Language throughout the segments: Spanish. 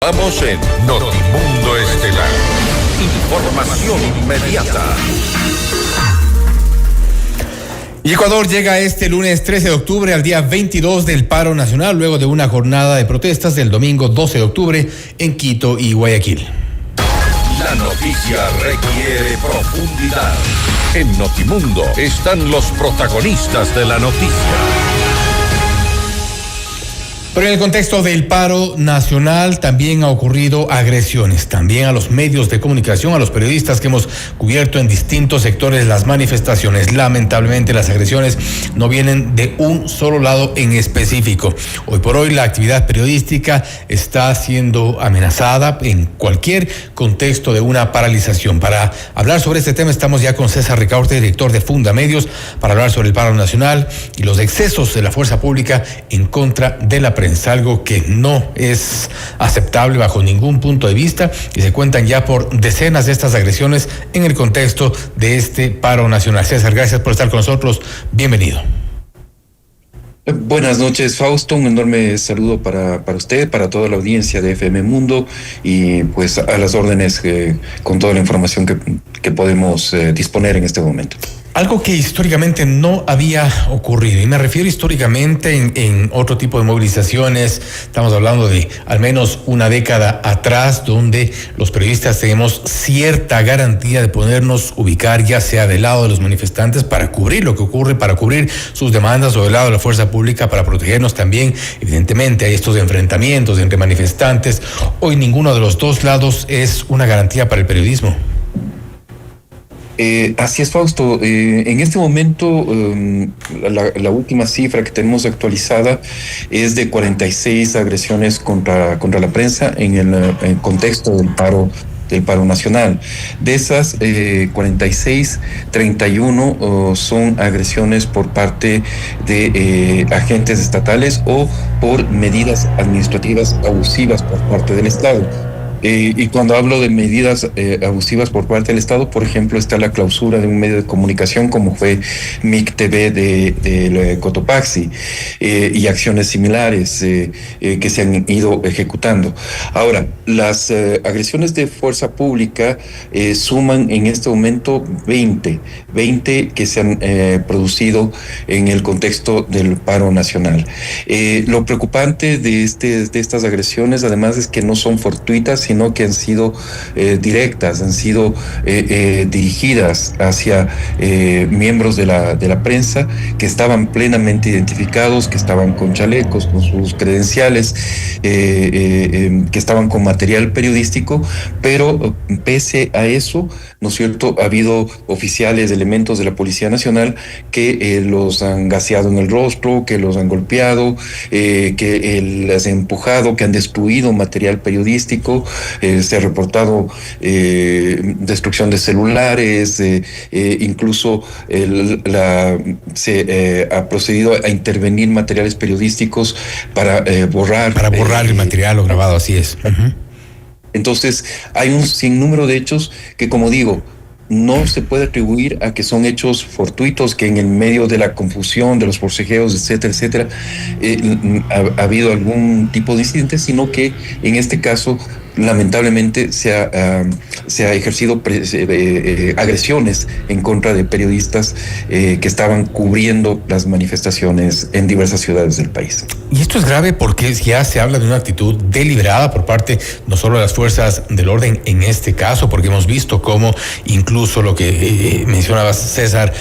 Continuamos en Notimundo Estelar. Información inmediata. Y Ecuador llega este lunes 13 de octubre al día 22 del paro nacional, luego de una jornada de protestas del domingo 12 de octubre en Quito y Guayaquil. La noticia requiere profundidad. En Notimundo están los protagonistas de la noticia. Pero en el contexto del paro nacional también ha ocurrido agresiones, también a los medios de comunicación, a los periodistas que hemos cubierto en distintos sectores las manifestaciones. Lamentablemente las agresiones no vienen de un solo lado en específico. Hoy por hoy la actividad periodística está siendo amenazada en cualquier contexto de una paralización. Para hablar sobre este tema estamos ya con César Ricaurte, director de Fundamedios, para hablar sobre el paro nacional y los excesos de la fuerza pública en contra de la prensa. Algo que no es aceptable bajo ningún punto de vista, y se cuentan ya por decenas de estas agresiones en el contexto de este paro nacional. César, gracias por estar con nosotros. Bienvenido. Buenas noches, Fausto. Un enorme saludo para usted, para toda la audiencia de FM Mundo, y pues a las órdenes con toda la información que podemos disponer en este momento. Algo que históricamente no había ocurrido, y me refiero históricamente en otro tipo de movilizaciones. Estamos hablando de al menos una década atrás, donde los periodistas tenemos cierta garantía de podernos ubicar, ya sea del lado de los manifestantes para cubrir lo que ocurre, para cubrir sus demandas, o del lado de la fuerza pública para protegernos también. Evidentemente hay estos enfrentamientos entre manifestantes. Hoy ninguno de los dos lados es una garantía para el periodismo. Así es, Fausto. En este momento, la última cifra que tenemos actualizada es de 46 agresiones contra la prensa en el contexto del paro nacional. De esas 46, 31 son agresiones por parte de agentes estatales o por medidas administrativas abusivas por parte del Estado. Y cuando hablo de medidas abusivas por parte del Estado, por ejemplo, está la clausura de un medio de comunicación como fue MIC TV de Cotopaxi, y acciones similares que se han ido ejecutando. Ahora, las agresiones de fuerza pública suman en este momento 20 que se han producido en el contexto del paro nacional. Lo preocupante de estas agresiones, además, es que no son fortuitas, sino que han sido directas, han sido dirigidas hacia miembros de la prensa que estaban plenamente identificados, que estaban con chalecos, con sus credenciales, que estaban con material periodístico, pero pese a eso, ¿no es cierto?, ha habido oficiales, elementos de la Policía Nacional que los han gaseado en el rostro, que los han golpeado, que les han empujado, que han destruido material periodístico. Se ha reportado destrucción de celulares, incluso se ha procedido a intervenir materiales periodísticos para borrar el material o grabado, así es. Uh-huh. Entonces hay un sinnúmero de hechos que, como digo, no se puede atribuir a que son hechos fortuitos, que en el medio de la confusión, de los forcejeos, etcétera, ha habido algún tipo de incidente, sino que en este caso lamentablemente se ha ejercido agresiones en contra de periodistas que estaban cubriendo las manifestaciones en diversas ciudades del país. Y esto es grave porque ya se habla de una actitud deliberada por parte no solo de las fuerzas del orden en este caso, porque hemos visto cómo incluso lo que mencionaba César,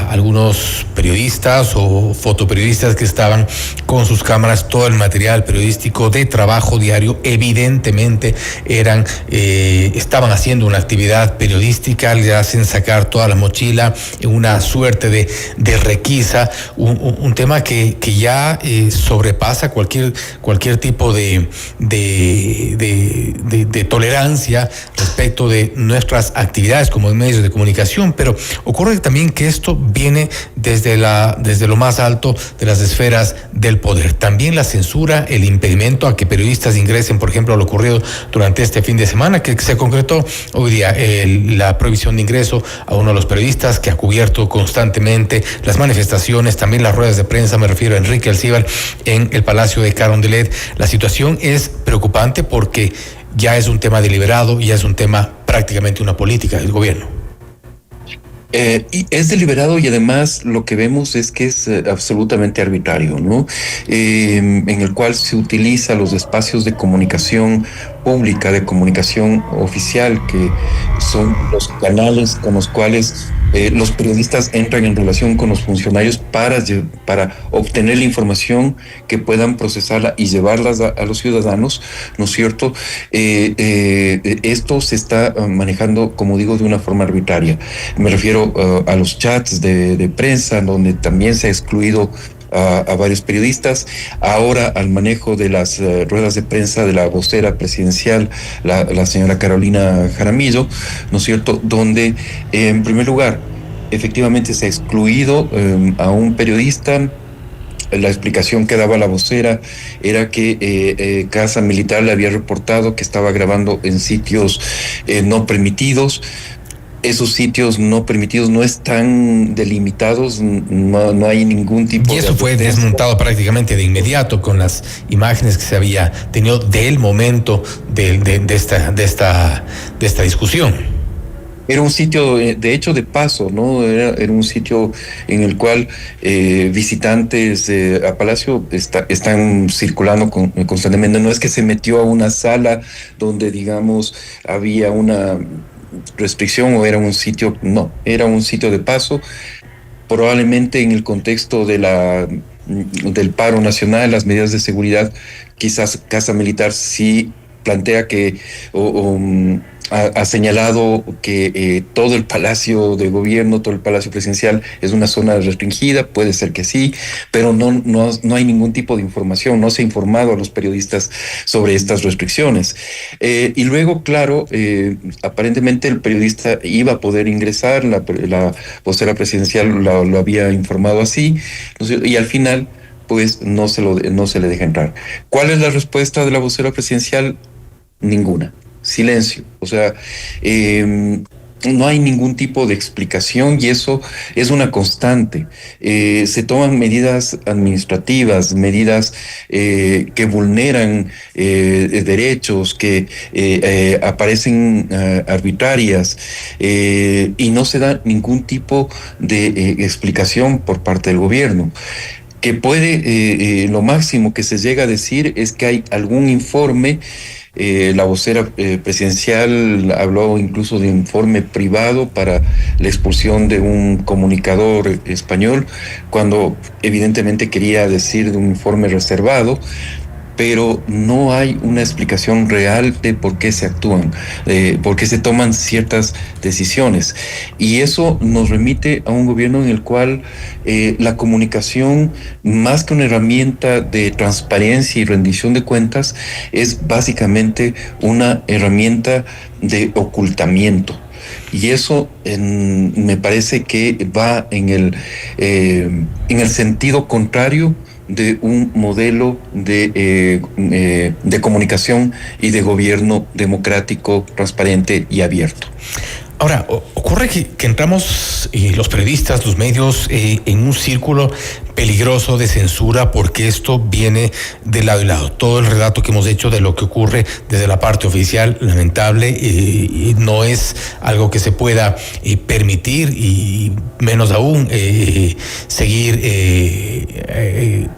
algunos periodistas o fotoperiodistas que estaban con sus cámaras, todo el material periodístico de trabajo diario, evidentemente estaban haciendo una actividad periodística, le hacen sacar toda la mochila en una suerte de requisa, un tema que ya sobrepasa cualquier tipo de tolerancia respecto de nuestras actividades como medios de comunicación. Pero ocurre también que esto viene desde lo más alto de las esferas del poder. También la censura, el impedimento a que periodistas ingresen, por ejemplo, a lo ocurrido durante este fin de semana, que se concretó hoy día, la prohibición de ingreso a uno de los periodistas que ha cubierto constantemente las manifestaciones, también las ruedas de prensa, me refiero a Enrique Alcíbar en el Palacio de Carondelet. La situación es preocupante porque ya es un tema deliberado, ya es un tema prácticamente una política del gobierno. Y es deliberado y además lo que vemos es que es absolutamente arbitrario, ¿no? En el cual se utiliza los espacios de comunicación pública, de comunicación oficial, que son los canales con los cuales los periodistas entran en relación con los funcionarios para obtener la información que puedan procesarla y llevarlas a los ciudadanos, ¿no es cierto? Esto se está manejando, como digo, de una forma arbitraria. Me refiero a los chats de prensa, donde también se ha excluido a varios periodistas, ahora al manejo de las ruedas de prensa de la vocera presidencial, la señora Carolina Jaramillo, ¿no es cierto?, donde en primer lugar efectivamente se ha excluido a un periodista. La explicación que daba la vocera era que Casa Militar le había reportado que estaba grabando en sitios no permitidos. Esos sitios no permitidos no están delimitados, no hay ningún tipo de... Y eso fue desmontado prácticamente de inmediato con las imágenes que se había tenido del momento de esta discusión. Era un sitio, de hecho, de paso, ¿no? Era un sitio en el cual visitantes a Palacio están circulando constantemente. No es que se metió a una sala donde, digamos, había una restricción o era un sitio, no, era un sitio de paso. Probablemente en el contexto del paro nacional, las medidas de seguridad, quizás Casa Militar sí plantea que ha señalado que todo el Palacio de Gobierno, todo el Palacio Presidencial es una zona restringida, puede ser que sí, pero no hay ningún tipo de información, no se ha informado a los periodistas sobre estas restricciones. Y luego, claro, aparentemente el periodista iba a poder ingresar, la vocera presidencial lo había informado así, y al final pues no se le deja entrar. ¿Cuál es la respuesta de la vocera presidencial? Ninguna. Silencio. O sea, no hay ningún tipo de explicación y eso es una constante. Se toman medidas administrativas, medidas que vulneran derechos, que aparecen arbitrarias y no se da ningún tipo de explicación por parte del gobierno. Que puede, lo máximo que se llega a decir es que hay algún informe. La vocera presidencial habló incluso de un informe privado para la expulsión de un comunicador español, cuando evidentemente quería decir de un informe reservado, pero no hay una explicación real de por qué se actúan, por qué se toman ciertas decisiones. Y eso nos remite a un gobierno en el cual la comunicación, más que una herramienta de transparencia y rendición de cuentas, es básicamente una herramienta de ocultamiento. Y eso me parece que va en el sentido contrario de un modelo de comunicación y de gobierno democrático, transparente y abierto. Ahora, ocurre que entramos, los periodistas, los medios, en un círculo peligroso de censura, porque esto viene de lado y lado. Todo el relato que hemos hecho de lo que ocurre desde la parte oficial, lamentable, y no es algo que se pueda permitir, y menos aún seguir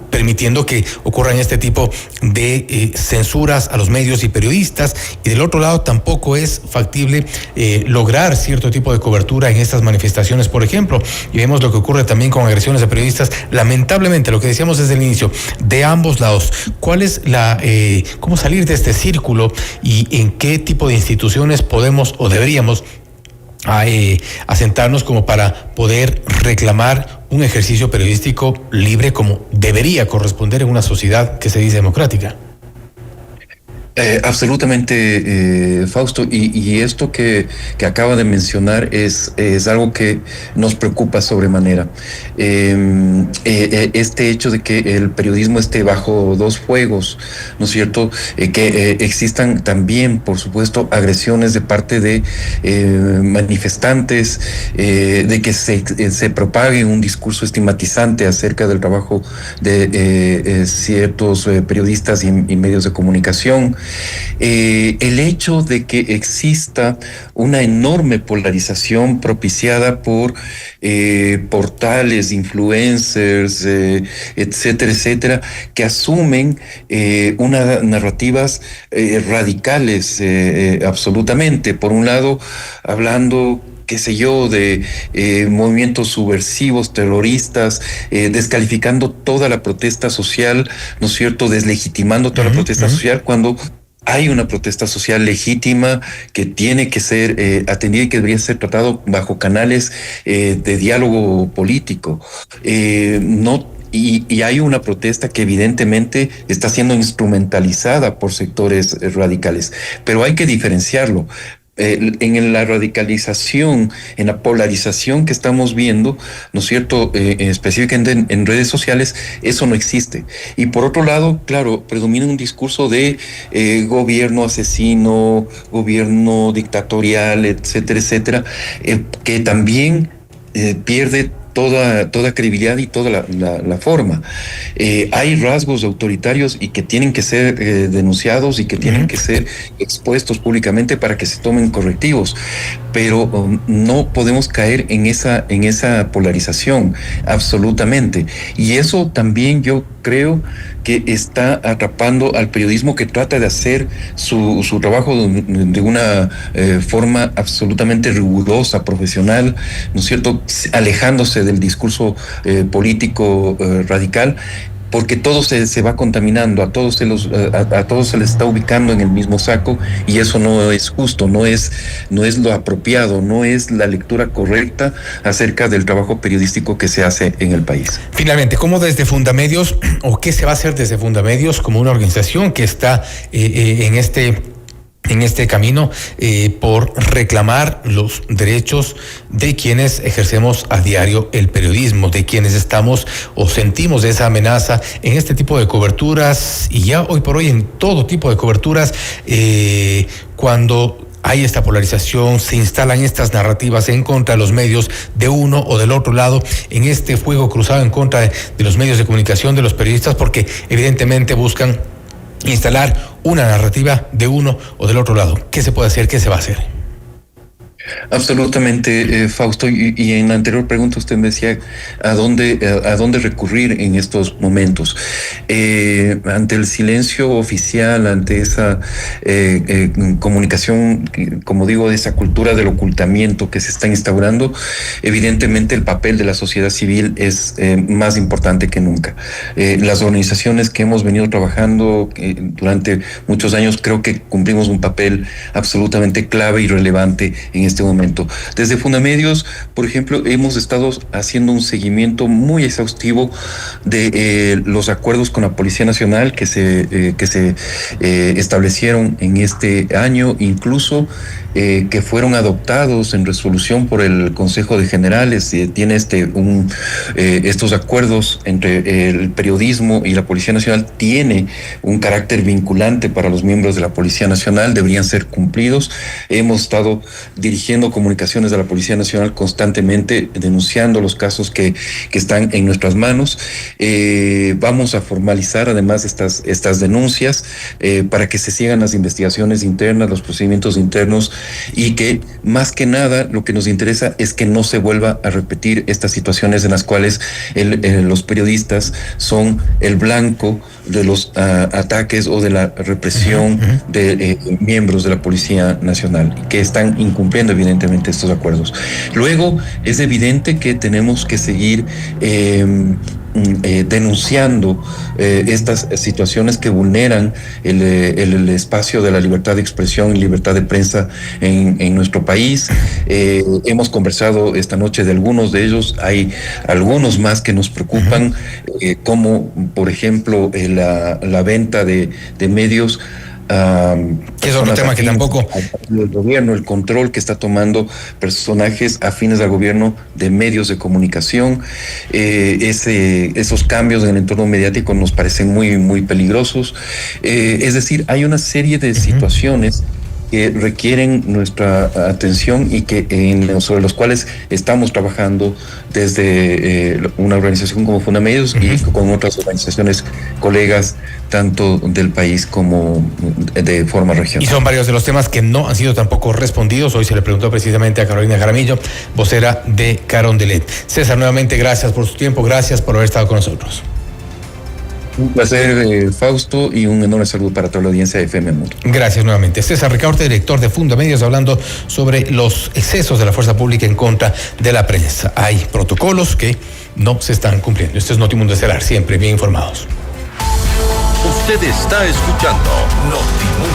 permitiendo que ocurran este tipo de censuras a los medios y periodistas. Y del otro lado tampoco es factible lograr cierto tipo de cobertura en estas manifestaciones, por ejemplo, y vemos lo que ocurre también con agresiones a periodistas. Lamentablemente, lo que decíamos desde el inicio, de ambos lados. ¿Cuál es cómo salir de este círculo y en qué tipo de instituciones podemos o deberíamos asentarnos como para poder reclamar un ejercicio periodístico libre como debería corresponder en una sociedad que se dice democrática? Absolutamente, Fausto, y esto que acaba de mencionar es algo que nos preocupa sobremanera. Este hecho de que el periodismo esté bajo dos fuegos, ¿no es cierto? Que existan también, por supuesto, agresiones de parte de manifestantes, de que se propague un discurso estigmatizante acerca del trabajo de ciertos periodistas y medios de comunicación. El hecho de que exista una enorme polarización propiciada por portales, influencers, etcétera, etcétera, que asumen unas narrativas radicales, absolutamente. Por un lado, hablando qué sé yo, de movimientos subversivos, terroristas, descalificando toda la protesta social, ¿no es cierto?, deslegitimando toda la protesta social, cuando hay una protesta social legítima que tiene que ser atendida y que debería ser tratado bajo canales de diálogo político. No y hay una protesta que evidentemente está siendo instrumentalizada por sectores radicales, pero hay que diferenciarlo. En la radicalización, en la polarización que estamos viendo, ¿no es cierto?, específicamente en redes sociales, eso no existe. Y por otro lado, claro, predomina un discurso de gobierno asesino, gobierno dictatorial, etcétera, etcétera, que también pierde toda credibilidad y toda la forma. Hay rasgos autoritarios y que tienen que ser denunciados y que tienen que ser expuestos públicamente para que se tomen correctivos, pero no podemos caer en esa polarización, absolutamente. Y eso también yo creo que está atrapando al periodismo que trata de hacer su trabajo de una forma absolutamente rigurosa, profesional, ¿no es cierto?, alejándose del discurso político radical, porque todo se va contaminando, a todos se les está ubicando en el mismo saco, y eso no es justo, no es lo apropiado, no es la lectura correcta acerca del trabajo periodístico que se hace en el país. Finalmente, ¿cómo desde Fundamedios, o qué se va a hacer desde Fundamedios como una organización que está en este camino por reclamar los derechos de quienes ejercemos a diario el periodismo, de quienes estamos o sentimos esa amenaza en este tipo de coberturas, y ya hoy por hoy en todo tipo de coberturas, cuando hay esta polarización, se instalan estas narrativas en contra de los medios de uno o del otro lado, en este fuego cruzado en contra de los medios de comunicación, de los periodistas, porque evidentemente buscan instalar una narrativa de uno o del otro lado. ¿Qué se puede hacer? ¿Qué se va a hacer? Absolutamente, Fausto, y en la anterior pregunta usted me decía a dónde recurrir en estos momentos. Ante el silencio oficial, ante esa comunicación, como digo, de esa cultura del ocultamiento que se está instaurando, evidentemente el papel de la sociedad civil es más importante que nunca. Las organizaciones que hemos venido trabajando durante muchos años, creo que cumplimos un papel absolutamente clave y relevante en este momento. Desde Fundamedios, por ejemplo, hemos estado haciendo un seguimiento muy exhaustivo de los acuerdos con la Policía Nacional que se establecieron en este año, incluso que fueron adoptados en resolución por el Consejo de Generales. Tiene estos acuerdos entre el periodismo y la Policía Nacional, tiene un carácter vinculante para los miembros de la Policía Nacional, deberían ser cumplidos. Hemos estado dirigiendo comunicaciones de la Policía Nacional constantemente, denunciando los casos que están en nuestras manos. Vamos a formalizar además estas denuncias para que se sigan las investigaciones internas, los procedimientos internos, y que más que nada lo que nos interesa es que no se vuelva a repetir estas situaciones en las cuales los periodistas son el blanco de los ataques o de la represión de miembros de la Policía Nacional, que están incumpliendo evidentemente estos acuerdos. Luego es evidente que tenemos que seguir denunciando estas situaciones que vulneran el espacio de la libertad de expresión y libertad de prensa en nuestro país. Hemos conversado esta noche de algunos de ellos, hay algunos más que nos preocupan, como por ejemplo la venta de medios, es otro tema que tampoco el gobierno, el control que está tomando personajes afines al gobierno de medios de comunicación. Esos cambios en el entorno mediático nos parecen muy, muy peligrosos. Es decir, hay una serie de situaciones que requieren nuestra atención y sobre los cuales estamos trabajando desde una organización como Fundamedios y con otras organizaciones colegas tanto del país como de forma regional. Y son varios de los temas que no han sido tampoco respondidos. Hoy se le preguntó precisamente a Carolina Jaramillo, vocera de Carondelet. César, nuevamente gracias por su tiempo, gracias por haber estado con nosotros. Un placer, Fausto, y un enorme saludo para toda la audiencia de FM Mundo. Gracias nuevamente. César Ricaurte, director de Fundamedios, hablando sobre los excesos de la fuerza pública en contra de la prensa. Hay protocolos que no se están cumpliendo. Esto es Notimundo Estelar, siempre bien informados. Usted está escuchando Notimundo.